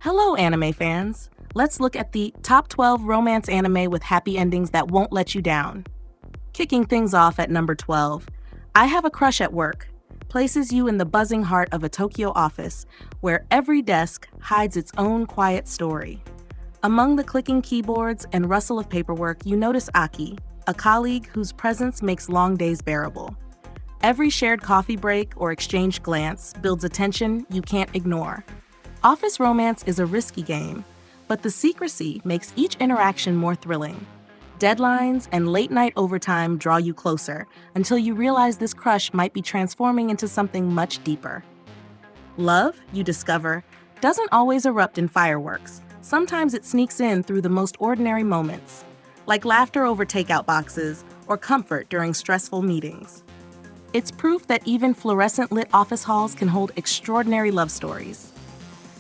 Hello, anime fans. Let's look at the top 12 romance anime with happy endings that won't let you down. Kicking things off at number 12, I Have a Crush at Work places you in the buzzing heart of a Tokyo office where every desk hides its own quiet story. Among the clicking keyboards and rustle of paperwork, you notice Aki, a colleague whose presence makes long days bearable. Every shared coffee break or exchanged glance builds a tension you can't ignore. Office romance is a risky game, but the secrecy makes each interaction more thrilling. Deadlines and late-night overtime draw you closer until you realize this crush might be transforming into something much deeper. Love, you discover, doesn't always erupt in fireworks. Sometimes it sneaks in through the most ordinary moments, like laughter over takeout boxes or comfort during stressful meetings. It's proof that even fluorescent-lit office halls can hold extraordinary love stories.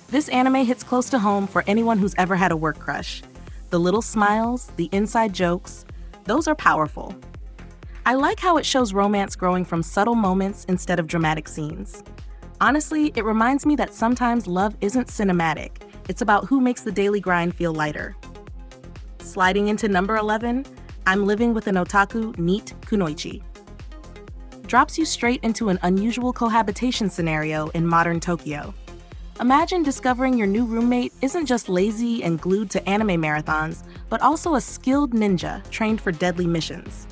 This anime hits close to home for anyone who's ever had a work crush. The little smiles, the inside jokes, those are powerful. I like how it shows romance growing from subtle moments instead of dramatic scenes. Honestly, it reminds me that sometimes love isn't cinematic. It's about who makes the daily grind feel lighter. Sliding into number 11, I'm Living with an Otaku NEET Kunoichi. Drops you straight into an unusual cohabitation scenario in modern Tokyo. Imagine discovering your new roommate isn't just lazy and glued to anime marathons, but also a skilled ninja trained for deadly missions.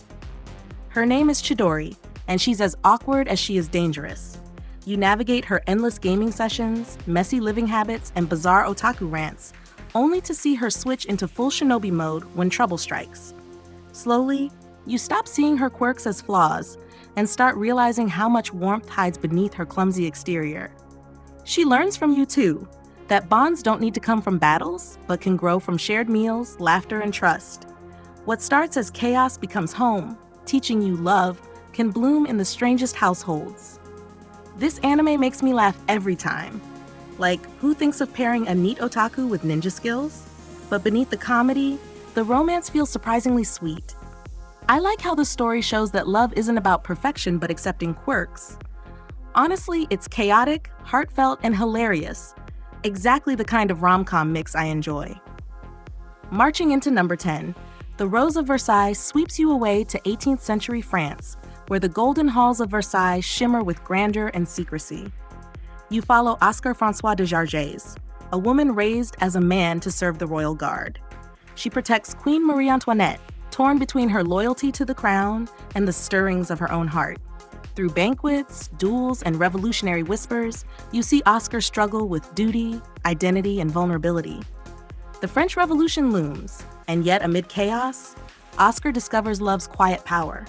Her name is Chidori, and she's as awkward as she is dangerous. You navigate her endless gaming sessions, messy living habits, and bizarre otaku rants, only to see her switch into full shinobi mode when trouble strikes. Slowly, you stop seeing her quirks as flaws and start realizing how much warmth hides beneath her clumsy exterior. She learns from you too, that bonds don't need to come from battles, but can grow from shared meals, laughter, and trust. What starts as chaos becomes home, teaching you love can bloom in the strangest households. This anime makes me laugh every time. Like, who thinks of pairing a neat otaku with ninja skills? But beneath the comedy, the romance feels surprisingly sweet. I like how the story shows that love isn't about perfection but accepting quirks. Honestly, it's chaotic, heartfelt, and hilarious. Exactly the kind of rom-com mix I enjoy. Marching into number 10, The Rose of Versailles sweeps you away to 18th century France, where the golden halls of Versailles shimmer with grandeur and secrecy. You follow Oscar François de Jarges, a woman raised as a man to serve the royal guard. She protects Queen Marie Antoinette, torn between her loyalty to the crown and the stirrings of her own heart. Through banquets, duels, and revolutionary whispers, you see Oscar struggle with duty, identity, and vulnerability. The French Revolution looms, and yet amid chaos, Oscar discovers love's quiet power.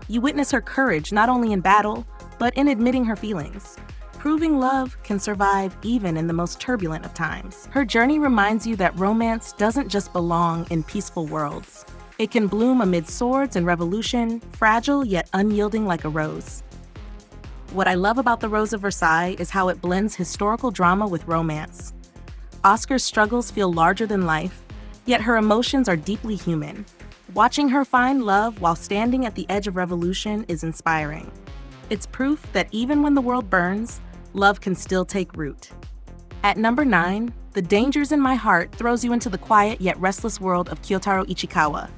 You witness her courage not only in battle, but in admitting her feelings, proving love can survive even in the most turbulent of times. Her journey reminds you that romance doesn't just belong in peaceful worlds. It can bloom amid swords and revolution, fragile yet unyielding like a rose. What I love about The Rose of Versailles is how it blends historical drama with romance. Oscar's struggles feel larger than life, yet her emotions are deeply human. Watching her find love while standing at the edge of revolution is inspiring. It's proof that even when the world burns, love can still take root. At number 9, The Dangers in My Heart throws you into the quiet yet restless world of Kyotaro Ichikawa,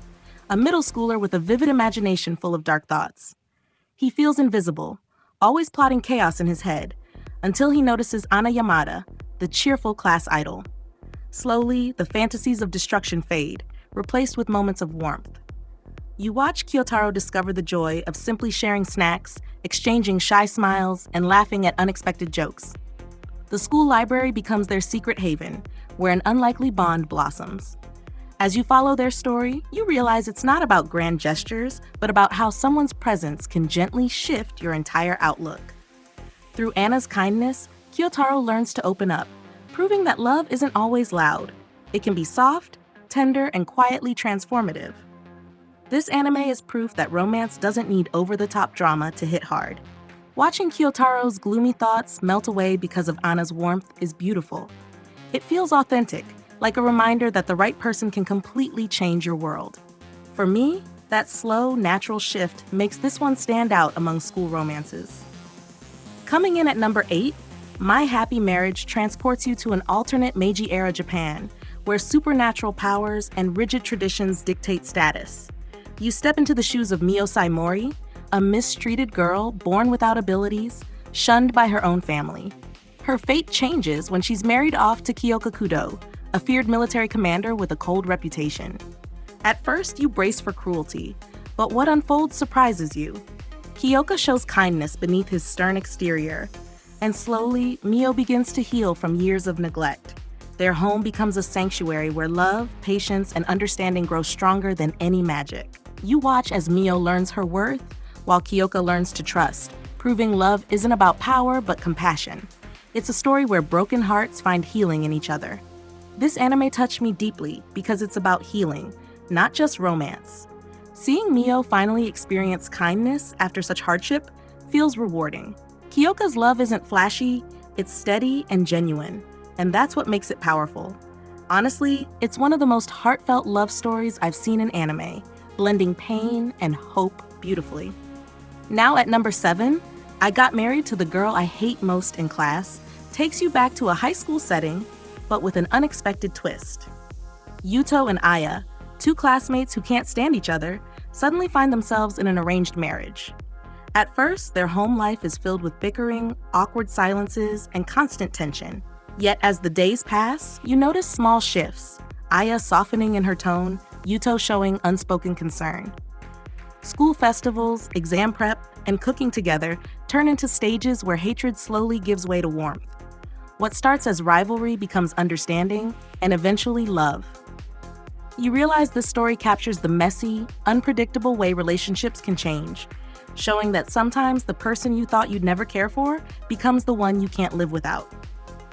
a middle schooler with a vivid imagination full of dark thoughts. He feels invisible, always plotting chaos in his head, until he notices Ana Yamada, the cheerful class idol. Slowly, the fantasies of destruction fade, replaced with moments of warmth. You watch Kyotaro discover the joy of simply sharing snacks, exchanging shy smiles, and laughing at unexpected jokes. The school library becomes their secret haven, where an unlikely bond blossoms. As you follow their story, you realize it's not about grand gestures, but about how someone's presence can gently shift your entire outlook. Through Anna's kindness, Kyotaro learns to open up, proving that love isn't always loud. It can be soft, tender, and quietly transformative. This anime is proof that romance doesn't need over-the-top drama to hit hard. Watching Kyotaro's gloomy thoughts melt away because of Anna's warmth is beautiful. It feels authentic, like a reminder that the right person can completely change your world. For me, that slow, natural shift makes this one stand out among school romances. Coming in at number 8, My Happy Marriage transports you to an alternate Meiji-era Japan, where supernatural powers and rigid traditions dictate status. You step into the shoes of Mio Saimori, a mistreated girl born without abilities, shunned by her own family. Her fate changes when she's married off to Kyoka Kudo, a feared military commander with a cold reputation. At first, you brace for cruelty, but what unfolds surprises you. Kyoka shows kindness beneath his stern exterior, and slowly, Mio begins to heal from years of neglect. Their home becomes a sanctuary where love, patience, and understanding grow stronger than any magic. You watch as Mio learns her worth, while Kyoka learns to trust, proving love isn't about power but compassion. It's a story where broken hearts find healing in each other. This anime touched me deeply because it's about healing, not just romance. Seeing Mio finally experience kindness after such hardship feels rewarding. Kyoka's love isn't flashy, it's steady and genuine, and that's what makes it powerful. Honestly, it's one of the most heartfelt love stories I've seen in anime, blending pain and hope beautifully. Now at number 7, I Got Married to the Girl I Hate Most in Class takes you back to a high school setting, but with an unexpected twist. Yuto and Aya, two classmates who can't stand each other, suddenly find themselves in an arranged marriage. At first, their home life is filled with bickering, awkward silences, and constant tension. Yet as the days pass, you notice small shifts, Aya softening in her tone, Yuto showing unspoken concern. School festivals, exam prep, and cooking together turn into stages where hatred slowly gives way to warmth. What starts as rivalry becomes understanding, and eventually love. You realize this story captures the messy, unpredictable way relationships can change, showing that sometimes the person you thought you'd never care for becomes the one you can't live without.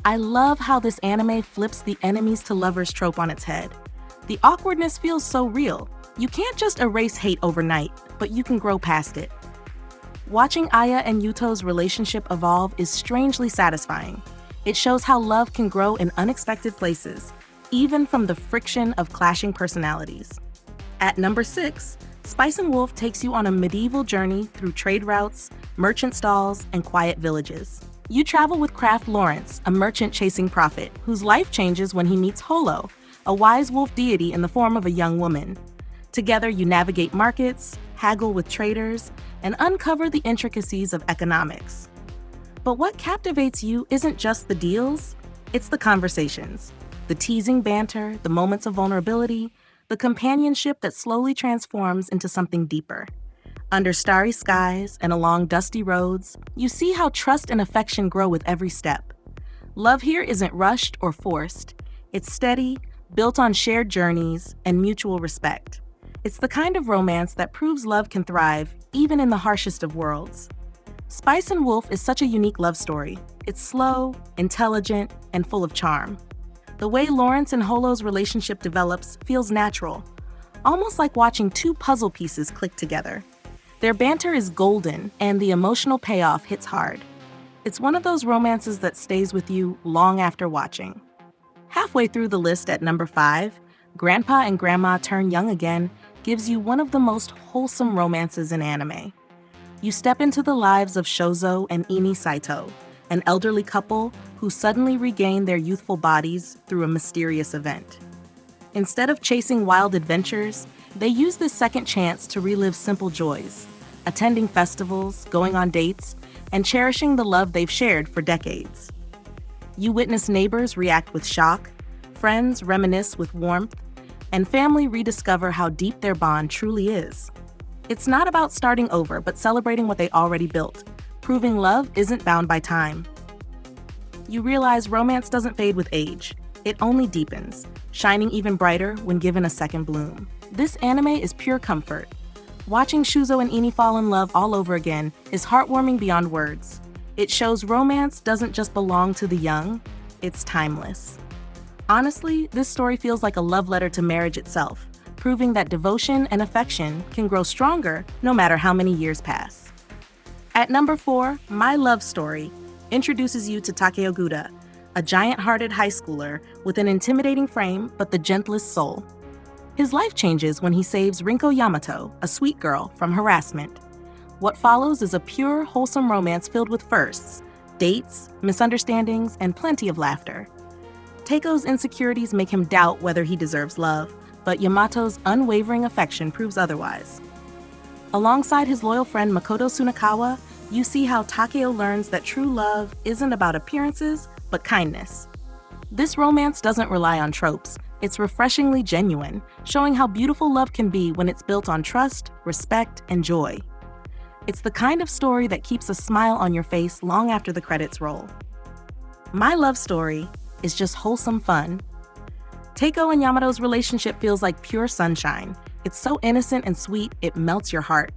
I love how this anime flips the enemies to lovers trope on its head. The awkwardness feels so real. You can't just erase hate overnight, but you can grow past it. Watching Aya and Yuto's relationship evolve is strangely satisfying. It shows how love can grow in unexpected places, even from the friction of clashing personalities. At number 6, Spice and Wolf takes you on a medieval journey through trade routes, merchant stalls, and quiet villages. You travel with Craft Lawrence, a merchant chasing profit, whose life changes when he meets Holo, a wise wolf deity in the form of a young woman. Together, you navigate markets, haggle with traders, and uncover the intricacies of economics. But what captivates you isn't just the deals, it's the conversations. The teasing banter, the moments of vulnerability, the companionship that slowly transforms into something deeper. Under starry skies and along dusty roads, you see how trust and affection grow with every step. Love here isn't rushed or forced. It's steady, built on shared journeys and mutual respect. It's the kind of romance that proves love can thrive even in the harshest of worlds. Spice and Wolf is such a unique love story. It's slow, intelligent, and full of charm. The way Lawrence and Holo's relationship develops feels natural, almost like watching two puzzle pieces click together. Their banter is golden, and the emotional payoff hits hard. It's one of those romances that stays with you long after watching. Halfway through the list at number 5, Grandpa and Grandma Turn Young Again gives you one of the most wholesome romances in anime. You step into the lives of Shozo and Ini Saito, an elderly couple who suddenly regain their youthful bodies through a mysterious event. Instead of chasing wild adventures, they use this second chance to relive simple joys, attending festivals, going on dates, and cherishing the love they've shared for decades. You witness neighbors react with shock, friends reminisce with warmth, and family rediscover how deep their bond truly is. It's not about starting over, but celebrating what they already built, proving love isn't bound by time. You realize romance doesn't fade with age. It only deepens, shining even brighter when given a second bloom. This anime is pure comfort. Watching Shuzo and Ini fall in love all over again is heartwarming beyond words. It shows romance doesn't just belong to the young, it's timeless. Honestly, this story feels like a love letter to marriage itself, proving that devotion and affection can grow stronger no matter how many years pass. At number 4, My Love Story introduces you to Takeo Guda, a giant-hearted high schooler with an intimidating frame but the gentlest soul. His life changes when he saves Rinko Yamato, a sweet girl, from harassment. What follows is a pure, wholesome romance filled with firsts, dates, misunderstandings, and plenty of laughter. Teiko's insecurities make him doubt whether he deserves love, but Yamato's unwavering affection proves otherwise. Alongside his loyal friend Makoto Sunakawa, you see how Takeo learns that true love isn't about appearances, but kindness. This romance doesn't rely on tropes. It's refreshingly genuine, showing how beautiful love can be when it's built on trust, respect, and joy. It's the kind of story that keeps a smile on your face long after the credits roll. My love story is just wholesome fun. Teiko and Yamato's relationship feels like pure sunshine. It's so innocent and sweet, it melts your heart.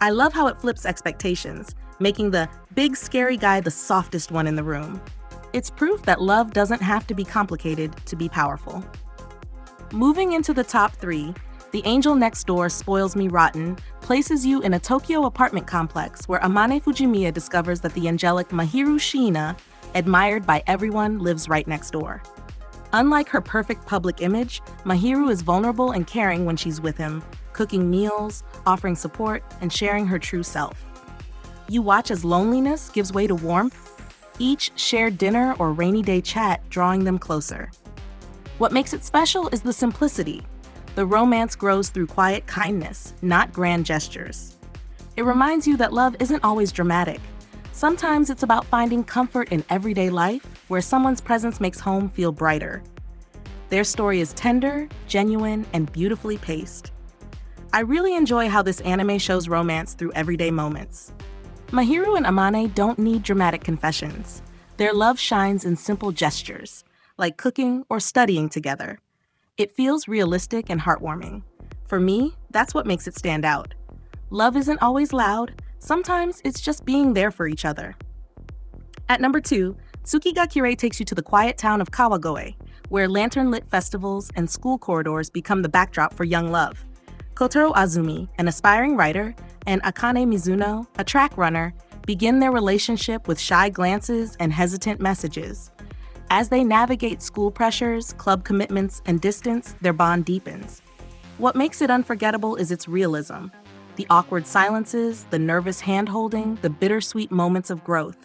I love how it flips expectations, making the big scary guy the softest one in the room. It's proof that love doesn't have to be complicated to be powerful. Moving into the top 3, The Angel Next Door Spoils Me Rotten places you in a Tokyo apartment complex where Amane Fujimiya discovers that the angelic Mahiru Shiina, admired by everyone, lives right next door. Unlike her perfect public image, Mahiru is vulnerable and caring when she's with him, cooking meals, offering support, and sharing her true self. You watch as loneliness gives way to warmth, each shared dinner or rainy day chat drawing them closer. What makes it special is the simplicity. The romance grows through quiet kindness, not grand gestures. It reminds you that love isn't always dramatic. Sometimes it's about finding comfort in everyday life, where someone's presence makes home feel brighter. Their story is tender, genuine, and beautifully paced. I really enjoy how this anime shows romance through everyday moments. Mahiru and Amane don't need dramatic confessions. Their love shines in simple gestures, like cooking or studying together. It feels realistic and heartwarming. For me, that's what makes it stand out. Love isn't always loud. Sometimes it's just being there for each other. At number 2, Tsuki ga Kirei takes you to the quiet town of Kawagoe, where lantern-lit festivals and school corridors become the backdrop for young love. Kotaro Azumi, an aspiring writer, and Akane Mizuno, a track runner, begin their relationship with shy glances and hesitant messages. As they navigate school pressures, club commitments, and distance, their bond deepens. What makes it unforgettable is its realism. The awkward silences, the nervous hand-holding, the bittersweet moments of growth.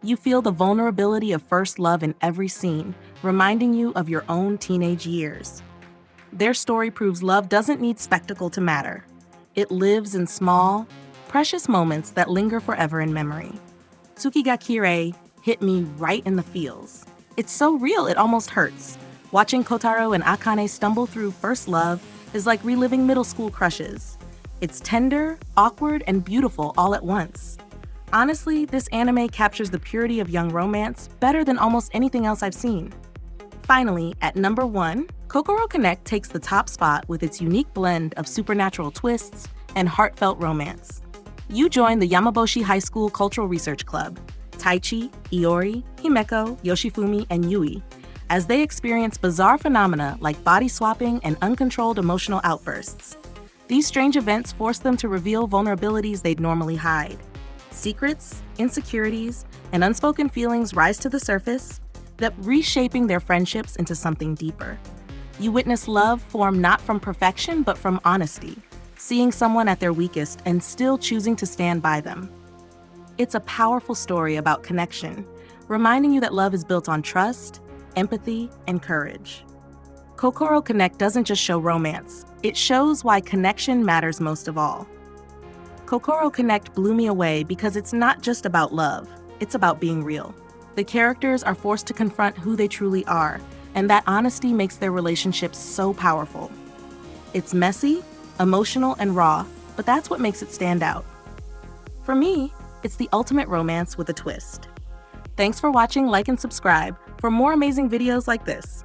You feel the vulnerability of first love in every scene, reminding you of your own teenage years. Their story proves love doesn't need spectacle to matter. It lives in small, precious moments that linger forever in memory. Tsuki ga Kirei hit me right in the feels. It's so real it almost hurts. Watching Kotaro and Akane stumble through first love is like reliving middle school crushes. It's tender, awkward, and beautiful all at once. Honestly, this anime captures the purity of young romance better than almost anything else I've seen. Finally, at number 1, Kokoro Connect takes the top spot with its unique blend of supernatural twists and heartfelt romance. You join the Yamaboshi High School Cultural Research Club, Taichi, Iori, Himeko, Yoshifumi, and Yui, as they experience bizarre phenomena like body swapping and uncontrolled emotional outbursts. These strange events force them to reveal vulnerabilities they'd normally hide. Secrets, insecurities, and unspoken feelings rise to the surface, that reshaping their friendships into something deeper. You witness love form not from perfection, but from honesty, seeing someone at their weakest and still choosing to stand by them. It's a powerful story about connection, reminding you that love is built on trust, empathy, and courage. Kokoro Connect doesn't just show romance, it shows why connection matters most of all. Kokoro Connect blew me away because it's not just about love, it's about being real. The characters are forced to confront who they truly are, and that honesty makes their relationships so powerful. It's messy, emotional, and raw, but that's what makes it stand out. For me, it's the ultimate romance with a twist. Thanks for watching, like, and subscribe for more amazing videos like this.